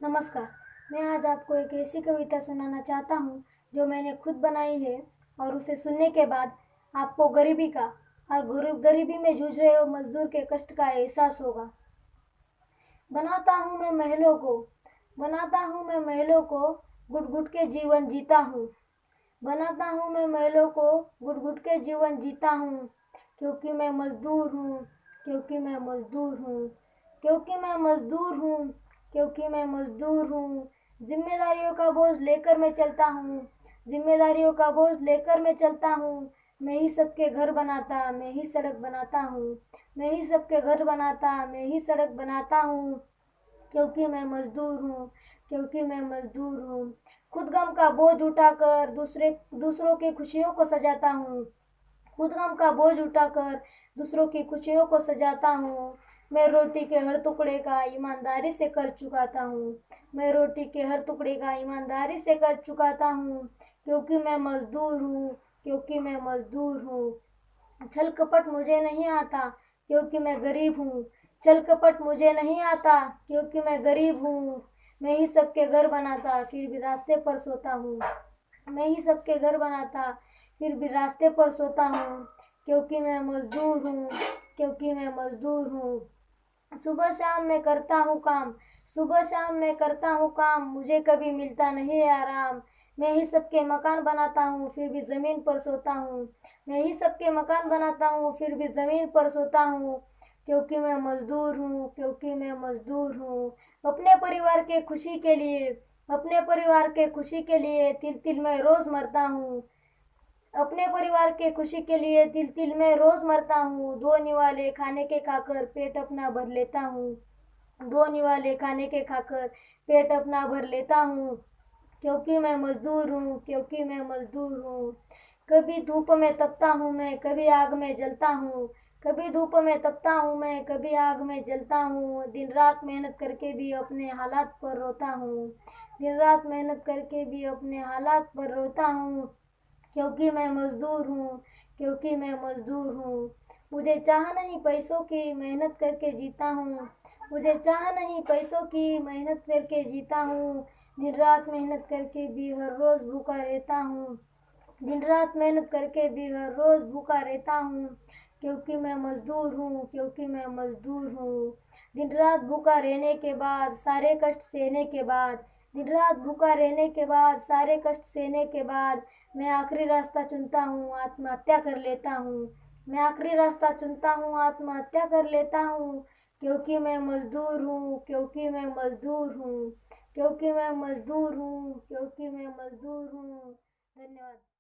नमस्कार। मैं आज आपको एक ऐसी कविता सुनाना चाहता हूँ जो मैंने खुद बनाई है और उसे सुनने के बाद आपको गरीबी का और गरीबी में जूझ रहे हो मजदूर के कष्ट का एहसास होगा। बनाता हूँ मैं महलों को, बनाता हूँ मैं महलों को, घुट घुट के जीवन जीता हूँ। बनाता हूँ मैं महलों को, घुट घुट के जीवन जीता हूँ। क्योंकि मैं मजदूर हूँ, क्योंकि मैं मजदूर हूँ, क्योंकि मैं मजदूर हूँ, क्योंकि मैं मजदूर हूँ। जिम्मेदारियों का बोझ लेकर मैं चलता हूँ, जिम्मेदारियों का बोझ लेकर मैं चलता हूँ। मैं ही सबके घर बनाता, मैं ही सड़क बनाता हूँ। मैं ही सबके घर बनाता, मैं ही सड़क बनाता हूँ। क्योंकि मैं मजदूर हूँ, क्योंकि मैं मजदूर हूँ। खुद गम का बोझ उठाकर दूसरों की खुशियों को सजाता हूँ। खुद गम का बोझ उठाकर दूसरों की खुशियों को सजाता हूँ। मैं रोटी के हर टुकड़े का ईमानदारी से कर चुकाता हूँ। मैं रोटी के हर टुकड़े का ईमानदारी से कर चुकाता हूँ। क्योंकि मैं मजदूर हूँ, क्योंकि मैं मजदूर हूँ। छल कपट मुझे नहीं आता, क्योंकि मैं गरीब हूँ। छल कपट मुझे नहीं आता, क्योंकि मैं गरीब हूँ। मैं ही सबके घर बनाता, फिर भी रास्ते पर सोता हूँ। मैं ही सबके घर बनाता, फिर भी रास्ते पर सोता हूँ। क्योंकि मैं मजदूर हूँ, क्योंकि मैं मजदूर हूँ। सुबह शाम मैं करता हूँ काम, सुबह शाम मैं करता हूँ काम, मुझे कभी मिलता नहीं है आराम। मैं ही सबके मकान बनाता हूँ, फिर भी ज़मीन पर सोता हूँ। मैं ही सबके मकान बनाता हूँ, फिर भी ज़मीन पर सोता हूँ। क्योंकि मैं मजदूर हूँ, क्योंकि मैं मजदूर हूँ। अपने परिवार के खुशी के लिए, अपने परिवार के खुशी के लिए तिल तिल मैं रोज़ मरता हूँ। अपने परिवार के खुशी के लिए तिल तिल मैं रोज मरता हूँ। दो निवाले खाने के खाकर पेट अपना भर लेता हूँ। दो निवाले खाने के खाकर पेट अपना भर लेता हूँ। क्योंकि मैं मजदूर हूँ, क्योंकि मैं मजदूर हूँ। कभी धूप में तपता हूँ मैं, कभी आग में जलता हूँ। कभी धूप में तपता हूँ मैं, कभी आग में जलता हूँ। दिन रात मेहनत करके भी अपने हालात पर रोता हूँ। दिन रात मेहनत करके भी अपने हालात पर रोता हूँ। क्योंकि मैं मजदूर हूँ, क्योंकि मैं मजदूर हूँ। मुझे चाह नहीं पैसों की, मेहनत करके जीता हूँ। मुझे चाह नहीं पैसों की, मेहनत करके जीता हूँ। दिन रात मेहनत करके भी हर रोज़ भूखा रहता हूँ। दिन रात मेहनत करके भी हर रोज़ भूखा रहता हूँ। क्योंकि मैं मजदूर हूँ, क्योंकि मैं मजदूर हूँ। दिन रात भूखा रहने के बाद, सारे कष्ट सहने के बाद, दिन रात भूखा रहने के बाद, सारे कष्ट सहने के बाद, मैं आखिरी रास्ता चुनता हूँ, आत्महत्या कर लेता हूँ। मैं आखिरी रास्ता चुनता हूँ, आत्महत्या कर लेता हूँ। क्योंकि मैं मजदूर हूँ, क्योंकि मैं मजदूर हूँ, क्योंकि मैं मजदूर हूँ, क्योंकि मैं मजदूर हूँ। धन्यवाद।